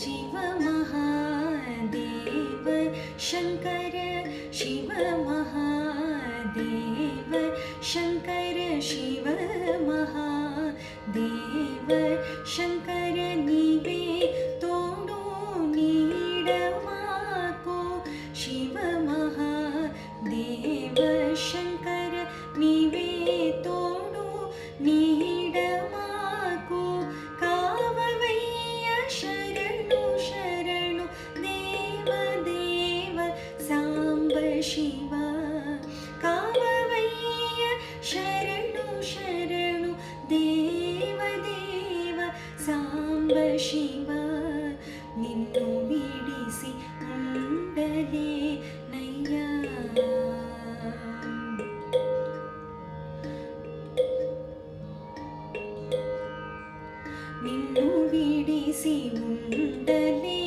शिव महादेव शंकर शिव महादेव शंकर शिव महादेव शंकर नीवे तोडू नीडमाको शिव महादेव शंकर नीवे तोडू नीडमाको काववय्य शरणु शरणु देव देव सांब शिव काववय्य शरणु शरणु देव देव सांब शिव निन्नु बिडिसि उंडले नय्य निन्नु बिडिसि उंडले